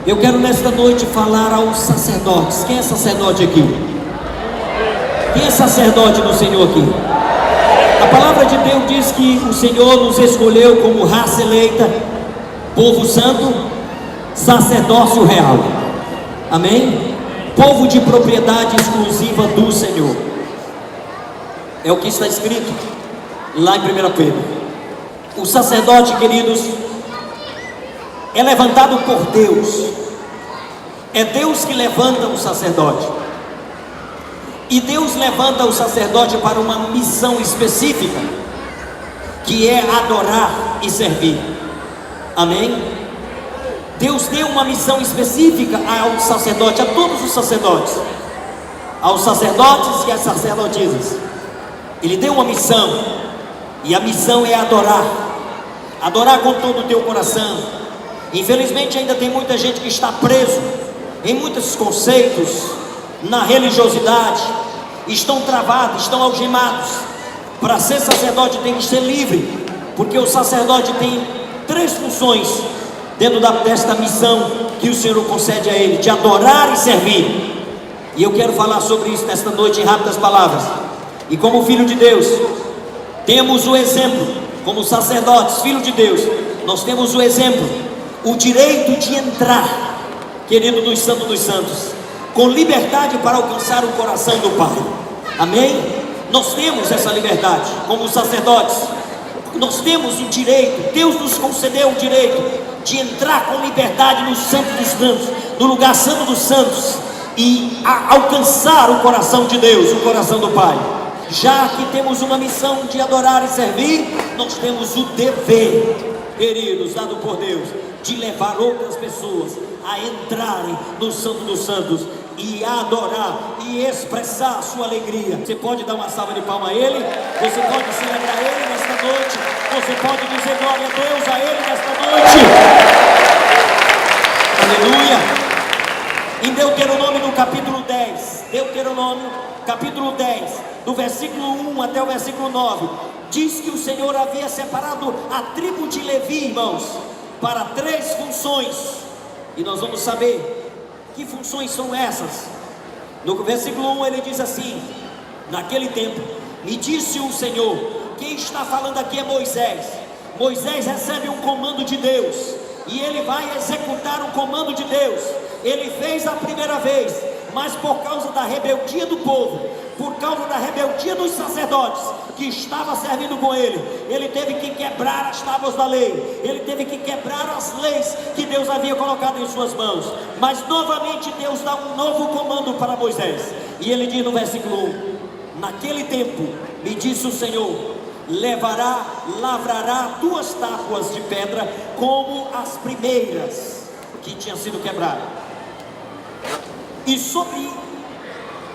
Eu quero nesta noite falar aos sacerdotes. Quem é sacerdote aqui? Quem é sacerdote do Senhor aqui? A palavra de Deus diz que o Senhor nos escolheu como raça eleita, povo santo, sacerdócio real. Amém? Povo de propriedade exclusiva do Senhor. É o que está escrito lá em 1 Pedro. O sacerdote, queridos, é levantado por Deus. É Deus que levanta o sacerdote. E Deus levanta o sacerdote para uma missão específica, que é adorar e servir. Amém? Deus deu uma missão específica ao sacerdote, a todos os sacerdotes, aos sacerdotes e às sacerdotisas. Ele deu uma missão, e a missão é adorar. Adorar com todo o teu coração. Infelizmente ainda tem muita gente que está preso em muitos conceitos, na religiosidade, estão travados, estão algemados. Para ser sacerdote tem que ser livre, porque o sacerdote tem 3 funções dentro desta missão que o Senhor concede a ele, de adorar e servir. E eu quero falar sobre isso nesta noite em rápidas palavras. E como filho de Deus, temos o exemplo, como sacerdotes, filho de Deus, nós temos o exemplo, o direito de entrar, querido, dos santos dos santos, com liberdade para alcançar o coração do Pai. Amém? Nós temos essa liberdade como sacerdotes. Nós temos o direito, Deus nos concedeu o direito de entrar com liberdade no santo dos santos, no lugar santo dos santos, e alcançar o coração de Deus, o coração do Pai. Já que temos uma missão de adorar e servir, nós temos o dever, queridos, dado por Deus, de levar outras pessoas a entrarem no Santo dos Santos e adorar e expressar a sua alegria. Você pode dar uma salva de palmas a Ele, você pode celebrar Ele nesta noite, você pode dizer glória a Deus a Ele nesta noite. Aleluia. Em Deuteronômio no capítulo 10, Deuteronômio capítulo 10, do versículo 1 até o versículo 9, diz que o Senhor havia separado a tribo de Levi, irmãos, para 3 funções, e nós vamos saber que funções são essas. No versículo 1 ele diz assim: naquele tempo me disse o Senhor. Quem está falando aqui é Moisés. Moisés recebe um comando de Deus, e ele vai executar o comando de Deus. Ele fez a primeira vez, mas por causa da rebeldia do povo, por causa da rebeldia dos sacerdotes que estava servindo com ele, ele teve que quebrar as tábuas da lei, ele teve que quebrar as leis que Deus havia colocado em suas mãos. Mas novamente Deus dá um novo comando para Moisés, e ele diz no versículo 1: naquele tempo me disse o Senhor, lavrará 2 tábuas de pedra como as primeiras que tinham sido quebradas, e sobe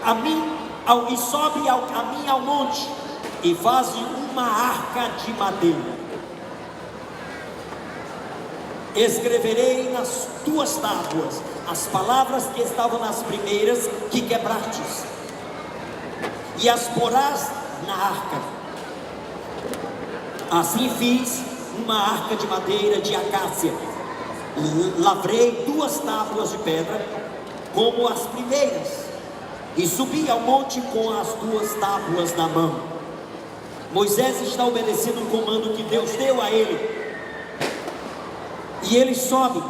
a mim ao monte, e faze uma arca de madeira. Escreverei nas 2 tábuas as palavras que estavam nas primeiras que quebrastes, e as porás na arca. Assim fiz uma arca de madeira de acácia. Lavrei 2 tábuas de pedra como as primeiras, e subi ao monte com as 2 tábuas na mão. Moisés está obedecendo o comando que Deus deu a ele, e ele sobe.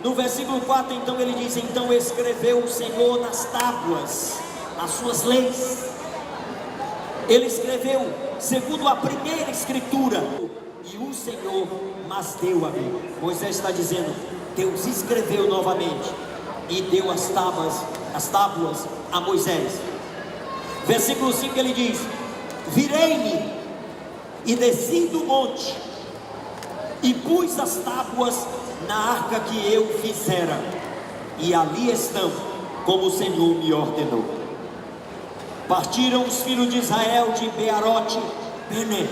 No versículo 4 então ele diz: então escreveu o Senhor nas tábuas as suas leis. Ele escreveu segundo a primeira escritura, e o Senhor mas deu a mim. Moisés está dizendo: Deus escreveu novamente e deu as tábuas a Moisés. Versículo 5 ele diz: virei-me e desci do monte, e pus as tábuas na arca que eu fizera, e ali estão, como o Senhor me ordenou. Partiram os filhos de Israel de Bearote Bene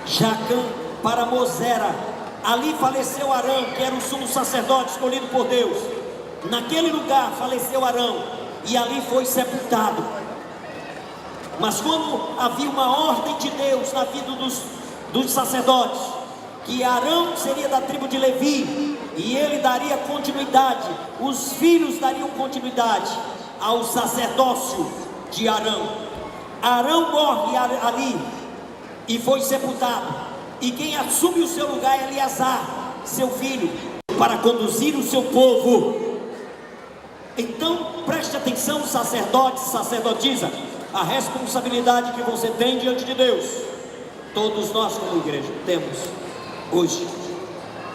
Jacã para Mosera. Ali faleceu Arão, que era o sumo sacerdote escolhido por Deus. Naquele lugar faleceu Arão, e ali foi sepultado. Mas como havia uma ordem de Deus na vida dos sacerdotes, que Arão seria da tribo de Levi, e ele daria continuidade, os filhos dariam continuidade ao sacerdócio de Arão. Arão morre ali e foi sepultado, e quem assume o seu lugar é Eleazar, seu filho, para conduzir o seu povo. Então preste atenção, sacerdote, sacerdotisa, a responsabilidade que você tem diante de Deus. Todos nós como igreja temos hoje,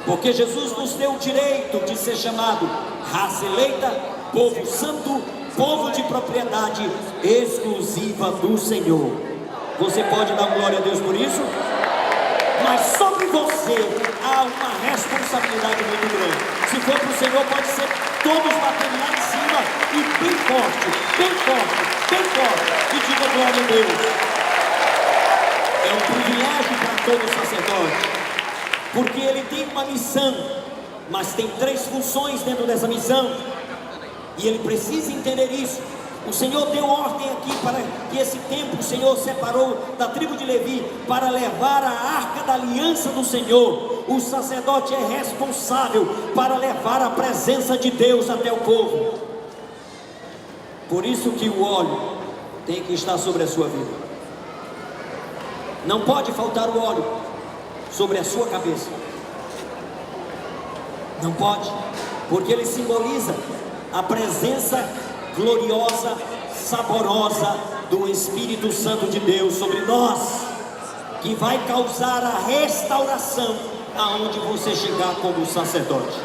porque Jesus nos deu o direito de ser chamado raça eleita, povo santo, povo de propriedade exclusiva do Senhor. Você pode dar glória a Deus por isso? Mas sobre você há uma responsabilidade muito grande. Se for para o Senhor, pode ser todos batendo lá em cima e bem forte, bem forte, bem forte, e diga glória a Deus. É um privilégio para todo sacerdote, porque ele tem uma missão, mas tem 3 funções dentro dessa missão, e ele precisa entender isso. O Senhor deu ordem aqui para que esse tempo o Senhor separou da tribo de Levi para levar a arca da aliança do Senhor. O sacerdote é responsável para levar a presença de Deus até o povo. Por isso que o óleo tem que estar sobre a sua vida. Não pode faltar o óleo sobre a sua cabeça. Não pode, porque ele simboliza a presença gloriosa, saborosa do Espírito Santo de Deus sobre nós, que vai causar a restauração aonde você chegar como sacerdote.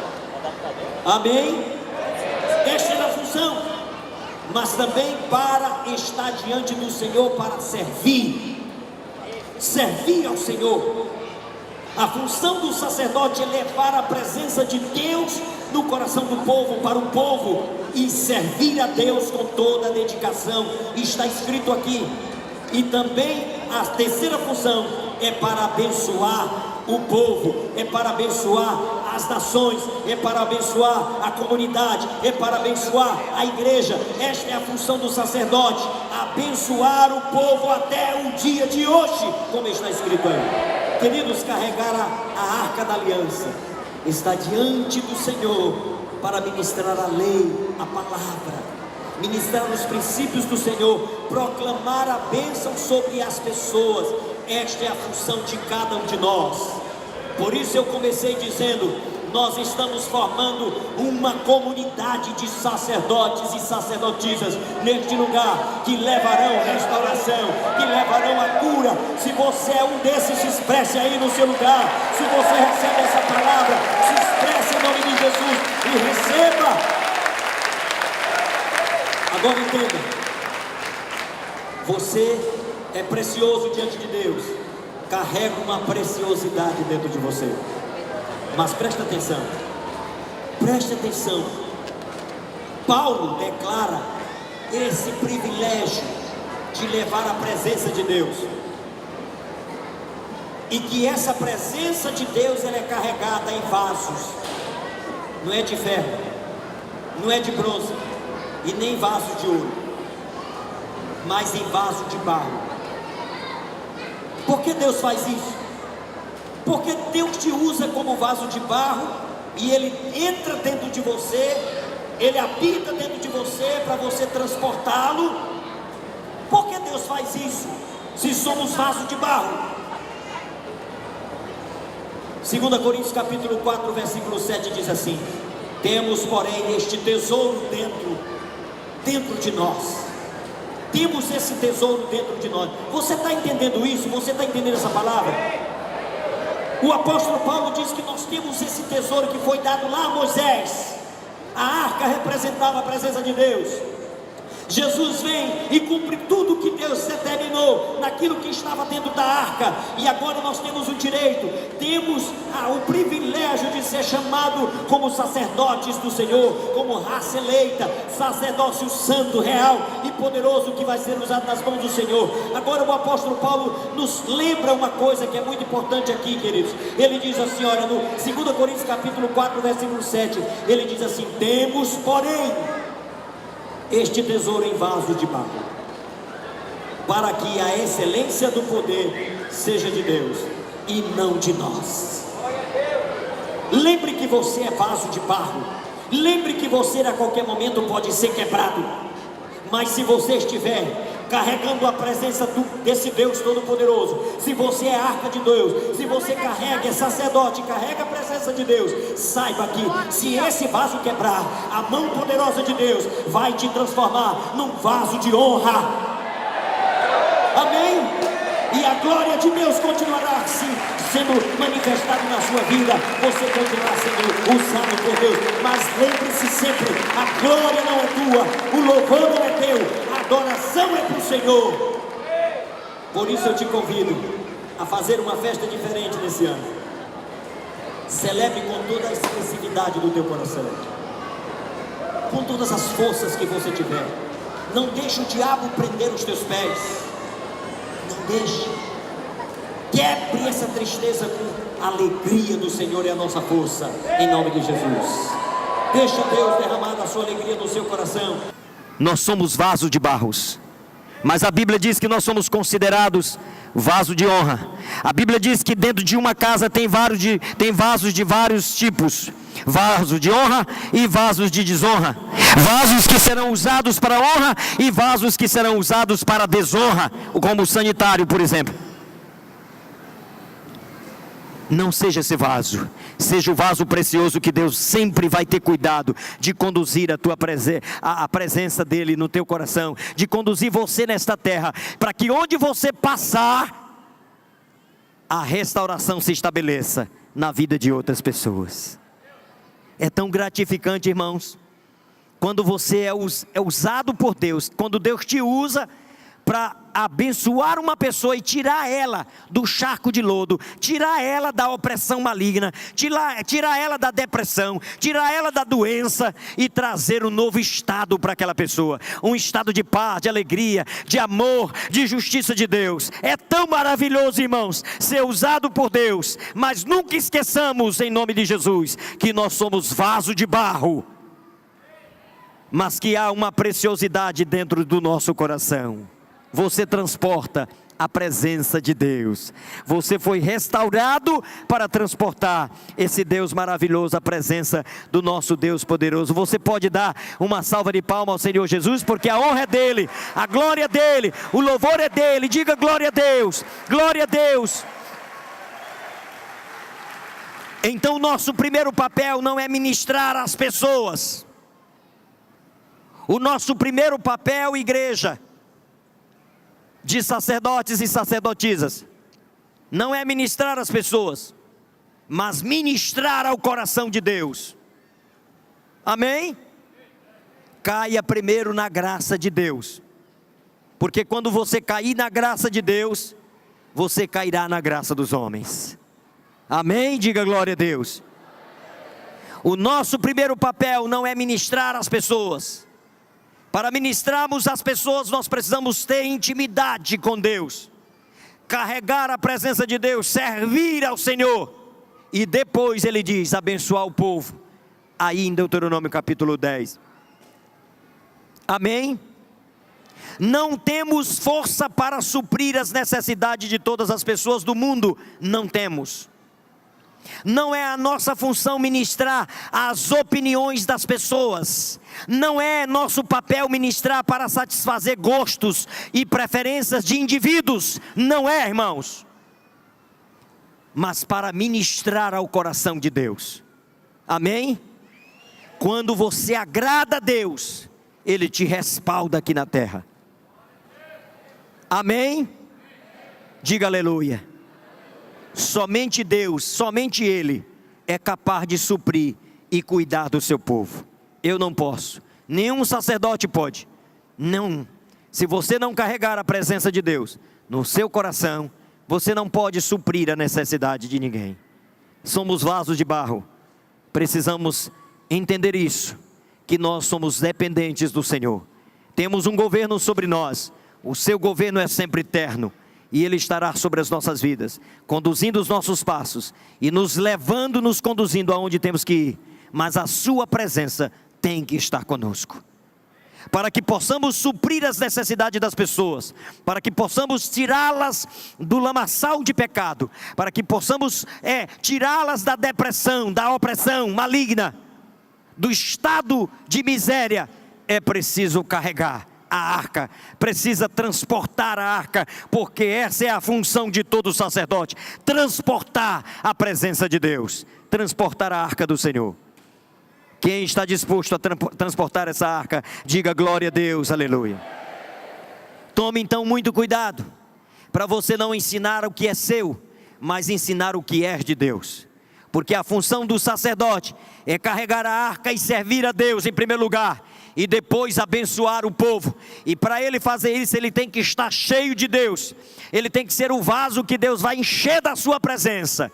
Amém? Esta é a função, mas também para estar diante do Senhor, para servir ao Senhor. A função do sacerdote é levar a presença de Deus no coração do povo, para o povo, e servir a Deus com toda a dedicação. Está escrito aqui. E também a terceira função é para abençoar o povo, é para abençoar as nações, é para abençoar a comunidade, é para abençoar a igreja. Esta é a função do sacerdote, abençoar o povo até o dia de hoje, como está escrito aí. Queridos, carregar a arca da aliança, está diante do Senhor para ministrar a lei, a palavra, ministrar os princípios do Senhor, proclamar a bênção sobre as pessoas. Esta é a função de cada um de nós. Por isso eu comecei dizendo: nós estamos formando uma comunidade de sacerdotes e sacerdotisas neste lugar, que levarão restauração, que levarão a cura. Se você é um desses, se expresse aí no seu lugar. Se você recebe essa palavra, se expresse em nome de Jesus e receba. Agora entenda, você é precioso diante de Deus, carrega uma preciosidade dentro de você. Mas preste atenção, Paulo declara esse privilégio de levar a presença de Deus, e que essa presença de Deus ela é carregada em vasos, não é de ferro, não é de bronze e nem vaso de ouro, mas em vaso de barro. Por que Deus faz isso? Porque Deus te usa como vaso de barro, e Ele entra dentro de você, Ele habita dentro de você para você transportá-lo. Por que Deus faz isso, se somos vaso de barro? 2 Coríntios capítulo 4, versículo 7 diz assim: temos porém este tesouro dentro de nós. Temos esse tesouro dentro de nós. Você está entendendo isso? Você está entendendo essa palavra? O apóstolo Paulo diz que nós temos esse tesouro que foi dado lá a Moisés. A arca representava a presença de Deus. Jesus vem e cumpre tudo que Deus determinou naquilo que estava dentro da arca. E agora nós temos o direito, temos o privilégio de ser chamado como sacerdotes do Senhor, como raça eleita, sacerdócio santo, real e poderoso, que vai ser usado nas mãos do Senhor. Agora o apóstolo Paulo nos lembra uma coisa que é muito importante aqui, queridos. Ele diz assim, olha, no 2 Coríntios capítulo 4, versículo 7, ele diz assim: temos porém este tesouro em vaso de barro, para que a excelência do poder seja de Deus e não de nós. Lembre que você é vaso de barro. Lembre que você a qualquer momento pode ser quebrado. Mas se você estiver carregando a presença desse Deus Todo-Poderoso, se você é arca de Deus, se você carrega, é sacerdote, carrega a presença de Deus, saiba que se esse vaso quebrar, a mão poderosa de Deus vai te transformar num vaso de honra. Amém? E a glória de Deus continuará assim sendo manifestada na sua vida. Você continuará sendo usado por Deus. Mas lembre-se sempre, a glória não é tua, o louvor não é teu, a adoração é para o Senhor. Por isso eu te convido a fazer uma festa diferente nesse ano. Celebre com toda a expressividade do teu coração, com todas as forças que você tiver. Não deixe o diabo prender os teus pés. Não deixe. Quebre essa tristeza com a alegria do Senhor, é a nossa força, em nome de Jesus. Deixa Deus derramar a sua alegria no seu coração. Nós somos vaso de barros, mas a Bíblia diz que nós somos considerados vaso de honra. A Bíblia diz que dentro de uma casa tem vasos de vários tipos: vasos de honra e vasos de desonra, vasos que serão usados para honra e vasos que serão usados para desonra, como o sanitário, por exemplo. Não seja esse vaso, seja o vaso precioso que Deus sempre vai ter cuidado de conduzir a presença dEle no teu coração, de conduzir você nesta terra, para que onde você passar, a restauração se estabeleça na vida de outras pessoas. É tão gratificante, irmãos, quando você é usado por Deus, quando Deus te usa para abençoar uma pessoa e tirar ela do charco de lodo, tirar ela da opressão maligna, tirar ela da depressão, tirar ela da doença e trazer um novo estado para aquela pessoa, um estado de paz, de alegria, de amor, de justiça de Deus. É tão maravilhoso, irmãos, ser usado por Deus, mas nunca esqueçamos, em nome de Jesus, que nós somos vaso de barro, mas que há uma preciosidade dentro do nosso coração. Você transporta a presença de Deus. Você foi restaurado para transportar esse Deus maravilhoso, a presença do nosso Deus poderoso. Você pode dar uma salva de palmas ao Senhor Jesus, porque a honra é dele, a glória é dele, o louvor é dele. Diga glória a Deus, glória a Deus. Então nosso primeiro papel não é ministrar às pessoas. O nosso primeiro papel, igreja, de sacerdotes e sacerdotisas, não é ministrar às pessoas, mas ministrar ao coração de Deus. Amém? Caia primeiro na graça de Deus, porque quando você cair na graça de Deus, você cairá na graça dos homens. Amém? Diga glória a Deus. O nosso primeiro papel não é ministrar às pessoas. Para ministrarmos às pessoas, nós precisamos ter intimidade com Deus, carregar a presença de Deus, servir ao Senhor. E depois ele diz, abençoar o povo, aí em Deuteronômio capítulo 10. Amém? Não temos força para suprir as necessidades de todas as pessoas do mundo, não temos. Não é a nossa função ministrar as opiniões das pessoas. Não é nosso papel ministrar para satisfazer gostos e preferências de indivíduos. Não é, irmãos. Mas para ministrar ao coração de Deus. Amém? Quando você agrada a Deus, Ele te respalda aqui na terra. Amém? Diga aleluia. Somente Deus, somente Ele é capaz de suprir e cuidar do seu povo. Eu não posso, nenhum sacerdote pode. Não. Se você não carregar a presença de Deus no seu coração, você não pode suprir a necessidade de ninguém. Somos vasos de barro. Precisamos entender isso, que nós somos dependentes do Senhor. Temos um governo sobre nós. O seu governo é sempre eterno. E Ele estará sobre as nossas vidas, conduzindo os nossos passos e nos levando, nos conduzindo aonde temos que ir. Mas a sua presença tem que estar conosco. para que possamos suprir as necessidades das pessoas, para que possamos tirá-las do lamaçal de pecado, para que possamos tirá-las da depressão, da opressão maligna, do estado de miséria. É preciso carregar a arca, precisa transportar a arca, porque essa é a função de todo sacerdote: transportar a presença de Deus, transportar a arca do Senhor. Quem está disposto a transportar essa arca, diga glória a Deus, aleluia. Tome então muito cuidado, para você não ensinar o que é seu, mas ensinar o que é de Deus. Porque a função do sacerdote é carregar a arca e servir a Deus em primeiro lugar, e depois abençoar o povo. E para ele fazer isso, ele tem que estar cheio de Deus, ele tem que ser o vaso que Deus vai encher da sua presença.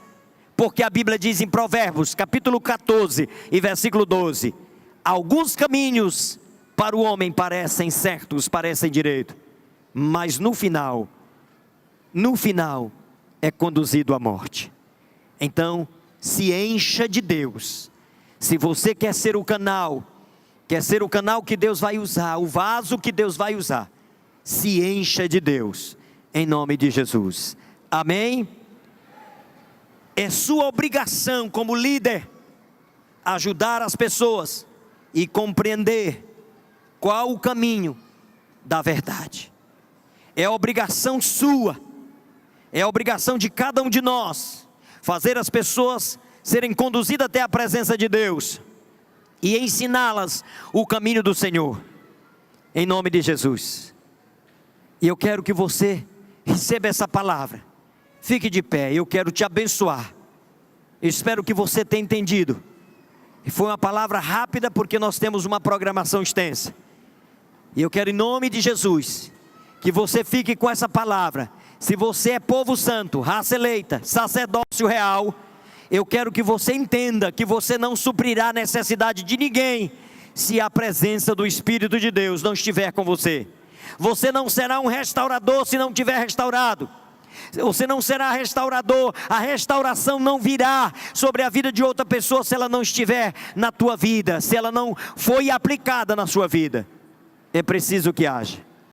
Porque a Bíblia diz em Provérbios, capítulo 14 e versículo 12: alguns caminhos para o homem parecem certos, parecem direitos, mas no final é conduzido à morte. Então, se encha de Deus. Se você quer ser o canal que Deus vai usar, o vaso que Deus vai usar, se encha de Deus, em nome de Jesus, amém? É sua obrigação como líder ajudar as pessoas e compreender qual o caminho da verdade. É obrigação sua, é obrigação de cada um de nós, fazer as pessoas serem conduzidas até a presença de Deus e ensiná-las o caminho do Senhor, em nome de Jesus. E eu quero que você receba essa palavra. Fique de pé, eu quero te abençoar. Eu espero que você tenha entendido. E foi uma palavra rápida, porque nós temos uma programação extensa. E eu quero, em nome de Jesus, que você fique com essa palavra. Se você é povo santo, raça eleita, sacerdócio real, eu quero que você entenda que você não suprirá a necessidade de ninguém, se a presença do Espírito de Deus não estiver com você. Você não será um restaurador se não tiver restaurado. Você não será restaurador, a restauração não virá sobre a vida de outra pessoa se ela não estiver na tua vida, se ela não foi aplicada na sua vida. É preciso que haja.